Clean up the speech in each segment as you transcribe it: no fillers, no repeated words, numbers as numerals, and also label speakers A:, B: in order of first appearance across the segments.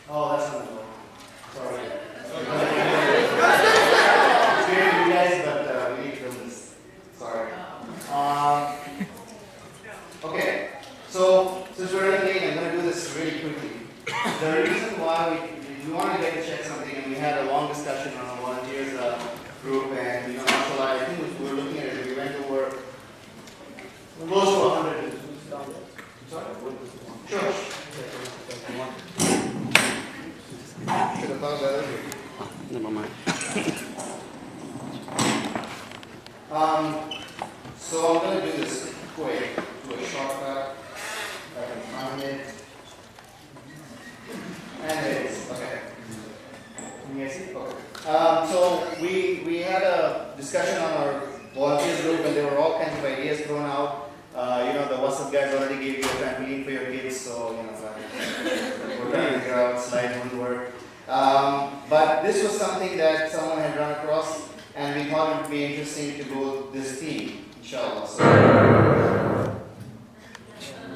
A: Oh, that's not good. Sorry. It's great for you guys, but we need to film this. Sorry. Okay. So, since we're running late, I'm going to do this really quickly. The reason why we wanted to get to check something, and we had a long discussion on our volunteers group, and mashallah, I think we were looking at it, we went over close to 100. Sorry? Sure. Should have thought that earlier.
B: Never mind.
A: So I'm going to do this quick, do a shortcut. I can find it. And there it is. Okay. Can you guys see? Okay. So we had a discussion on our volunteers group, and there were all kinds of ideas thrown out. The WhatsApp guys already gave you a trampoline for your kids, so we're trying to figure out slide wouldn't work. But this was something that someone had run across, and we thought it would be interesting to go this theme, inshallah. So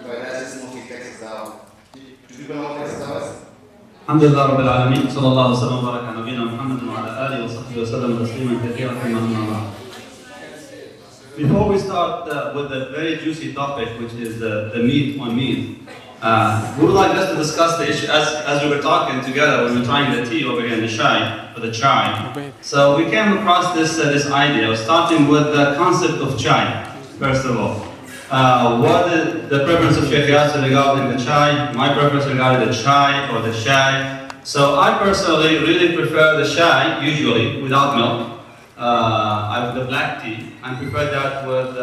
A: that's just mostly Texas out. Do people know what Texas out is?
C: الحمد لله رب العالمين صلى الله وسلم وبارك على نبينا محمد وعلى آله وصحبه وسلم تسليما كثيرا ثم أما بعد. Before we start with the very juicy topic, which is the meat on meat, we would like us to discuss the issue as we were talking together when we were trying the tea over here in the chai, or the chai. So we came across this idea of starting with the concept of chai, first of all. What is the preference of Sheikh Yaser regarding the chai? My preference regarding the chai or the shai. So I personally really prefer the shai, usually without milk. I have the black tea. I prefer that with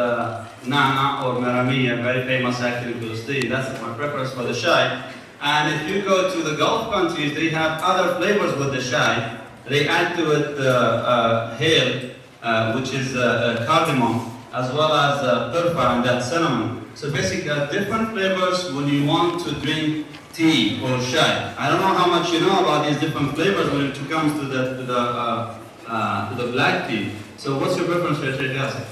C: na'na or maramiya, very famous actually in Palestine. That's my preference for the shai. And if you go to the Gulf countries, they have other flavors with the shai. They add to it hail, which is cardamom, as well as turfa and that cinnamon. So basically, different flavors when you want to drink tea or shai. I don't know how much you know about these different flavors when it comes to the black tea. So what's your preference for Sheikh Yaser?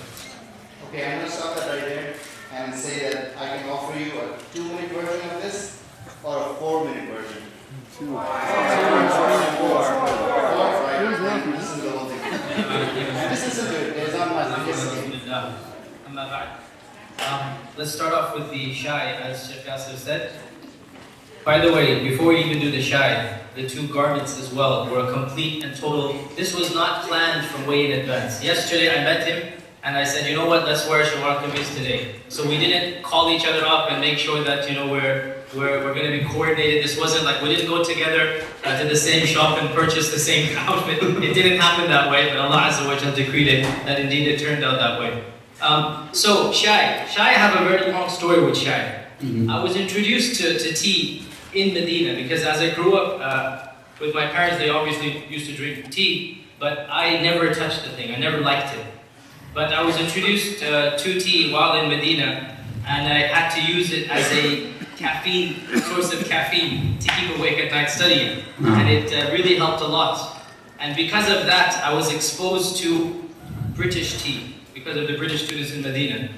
A: Okay, I'm going to stop that right there and say that I can offer you a 2-minute version of this or a 4-minute version. 4, right? This is the whole thing. This isn't good. There's not much.
D: Let's start off with the shai, as Sheikh Yaser said. By the way, before you even do the shai, the 2 garments as well were a complete and total. This was not planned from way in advance. Yesterday I met him and I said, you know what, let's wear shalwar kameez today. So we didn't call each other up and make sure that we're going to be coordinated. This wasn't like we didn't go together to the same shop and purchase the same outfit. It didn't happen that way, but Allah Azza wa Jal decreed it that indeed it turned out that way. So shai. I have a very long story with shai. I was introduced to tea in Medina because as I grew up with my parents, they obviously used to drink tea, but I never touched the thing. I never liked it. But I was introduced to tea while in Medina, and I had to use it as a source of caffeine to keep awake at night studying. And it really helped a lot. And because of that, I was exposed to British tea, because of the British students in Medina.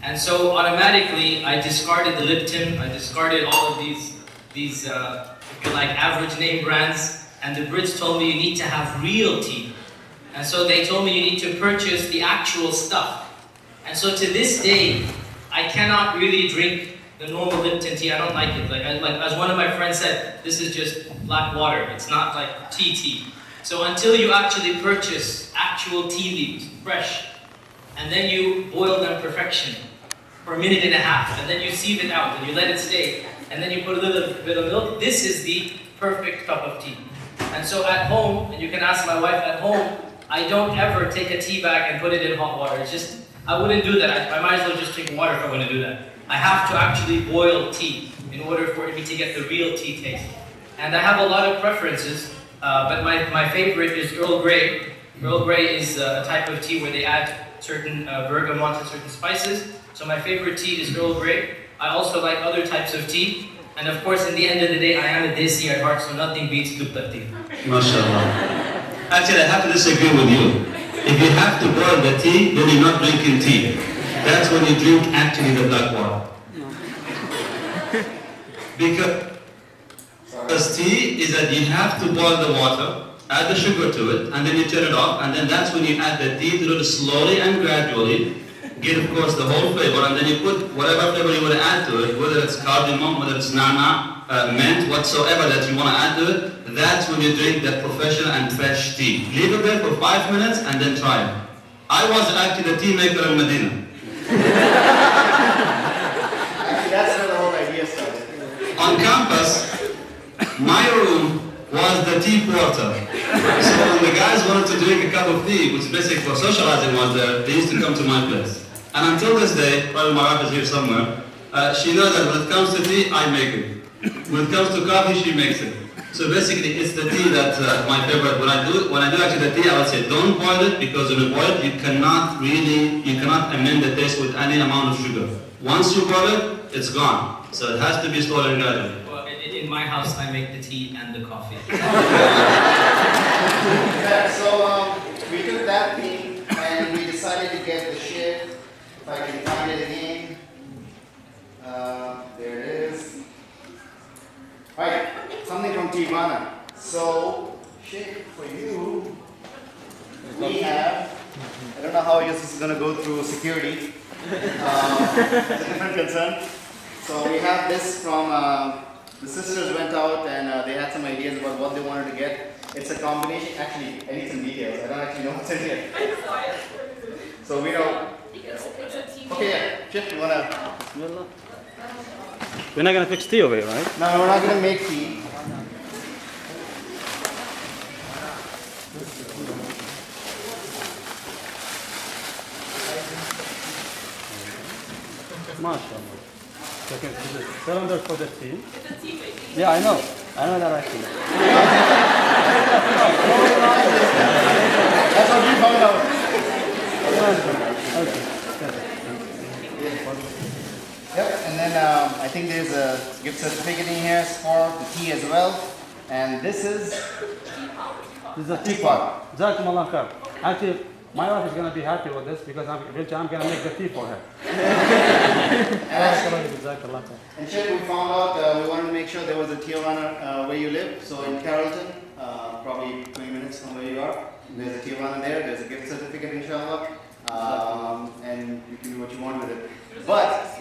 D: And so automatically, I discarded the Lipton, I discarded all of these if you like, average name brands. And the Brits told me you need to have real tea. And so they told me you need to purchase the actual stuff. And so to this day, I cannot really drink the normal Lipton tea. I don't like it. Like as one of my friends said, this is just black water. It's not like tea. So until you actually purchase actual tea leaves, fresh, and then you boil them perfection for a minute and a half, and then you sieve it out, and you let it stay, and then you put a little bit of milk, this is the perfect cup of tea. And so at home, and you can ask my wife at home, I don't ever take a tea bag and put it in hot water. It's just, I wouldn't do that. I might as well just drink water if I'm going to do that. I have to actually boil tea in order for me to get the real tea taste. And I have a lot of preferences, but my favorite is Earl Grey. Earl Grey is a type of tea where they add certain bergamot and certain spices. So my favorite tea is Earl Grey. I also like other types of tea. And of course, in the end of the day, I am a desi at heart, so nothing beats tupta tea.
C: MashaAllah. Actually, I have to disagree with you. If you have to boil the tea, then you're not drinking tea. That's when you drink actually the black water. Because Because tea is that you have to boil the water, add the sugar to it, and then you turn it off, and then that's when you add the tea to it slowly and gradually, get of course the whole flavor, and then you put whatever flavor you want to add to it, whether it's cardamom, whether it's nana, mint, whatsoever that you want to add to it. That's when you drink the professional and fresh tea. Leave it there for 5 minutes and then try it. I was actually the tea maker in Medina.
A: Actually, that's where the whole idea started.
C: On campus, my room was the tea porter. So when the guys wanted to drink a cup of tea, which basically for socializing was there, they used to come to my place. And until this day, probably my wife is here somewhere, she knows that when it comes to tea, I make it. When it comes to coffee, she makes it. So basically, it's the tea that's my favorite. When I do actually the tea, I would say don't boil it, because when you boil it, you cannot amend the taste with any amount of sugar. Once you boil it, it's gone. So it has to be slowly and gradually.
D: Well, in my house, I make the tea and the coffee.
A: Yeah, so we took that theme and we decided to get the shit. If I can find it again. There it is. Alright, something from Tigana. So, shit, for you, we have, I don't know how this is going to go through security. It's a different concern. So we have this from, the sisters went out and they had some ideas about what they wanted to get. It's a combination, actually, I need some details. I don't actually know what's in here. So we know. Okay, yeah, Chip, you want to?
B: We're not going to fix tea over here, right?
A: No, we're not going to make tea.
B: MashaAllah. Okay, cylinder for the tea. Yeah, I know. I know that actually.
A: That's what we found out.
B: Okay.
A: Yep, and then I think there's a gift certificate in here for the tea as well. And this is
B: This is a
A: teapot.
B: Jazakumullah khair. Actually, my wife is going to be happy with this because eventually I'm going to make the tea for her. Jazakallah khair.
A: And Chip, we found out we wanted to make sure there was a tea runner where you live. So in Carrollton, probably 20 minutes from where you are, there's a tea runner there. There's a gift certificate, inshallah. And you can do what you want with it. But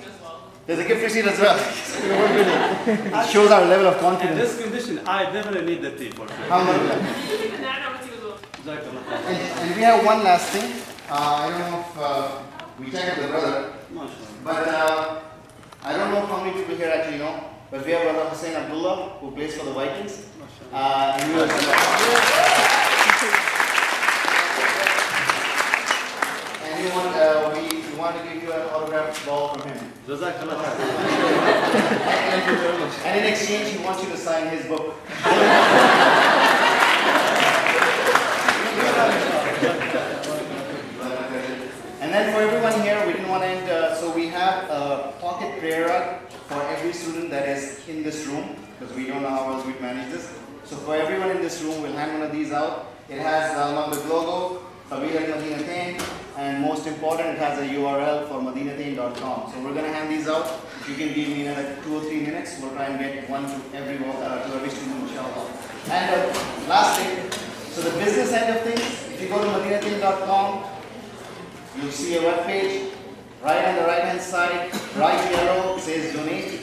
A: there's a gift receipt as well. It shows our level of
B: In
A: confidence.
B: this condition, I definitely need the tea for sure.
A: Alhamdulillah.
B: Jazakallah khair.
A: And we have one last thing. I don't know if we checked with the brother,
B: MashaAllah.
A: but I don't know how many people here actually know, but we have brother Hussein Abdullah who plays for the Vikings. And we want to give you an autographed ball from him.
B: Jazakallah khair.
A: Thank you very much. And in exchange, he wants you to sign his book. And then for everyone here, we didn't want to end, so we have a pocket prayer rug for every student that is in this room, because we don't know how else we'd manage this. So for everyone in this room, we'll hand one of these out. It has the Maghrib logo, Qabeelat Madinatayn, and most important, it has a URL for Madinatayn.com. So we're going to hand these out. If you can give me another 2 or 3 minutes, we'll try and get one to every student, inshallah. And last thing, so the business end of things, if you go to Madinatayn.com, you'll see a web page. Right on the right hand side, bright yellow, says donate.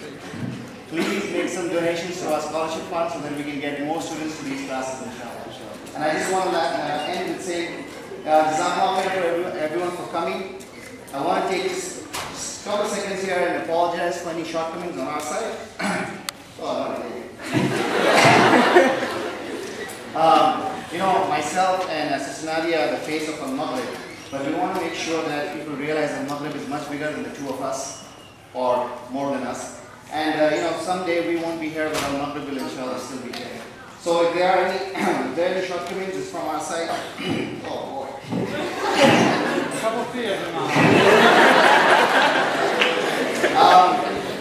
A: Please make some donations to our scholarship fund so that we can get more students to these classes, inshallah. And I just want to end with saying, Jazakallah khair for everyone for coming. I want to take just a couple of seconds here and apologize for any shortcomings on our side. You know, myself and Sister Nadia are the face of Al-Maghrib, but we want to make sure that people realize Al-Maghrib is much bigger than the two of us, or more than us. And you know, someday we won't be here, but Al-Maghrib will inshallah still be here. So if there are any shortcomings, it's from our side. Oh boy.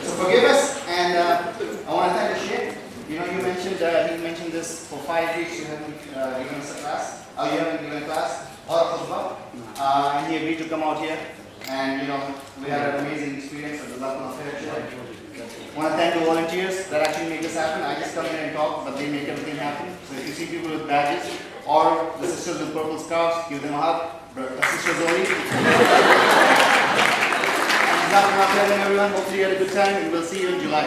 A: So forgive us, and I want to thank the Sheikh. You know, he mentioned this for 5 weeks. You haven't given us a class. You haven't given a class or a khutbah. And he agreed to come out here, and you know, we had an amazing experience. I want to thank the volunteers that actually make this happen. I just come here and talk, but they make everything happen. So if you see people with badges or the sisters with purple scarves, give them a hug. Sister Zoe. And everyone. Hopefully you had a good time, and we'll see you in July.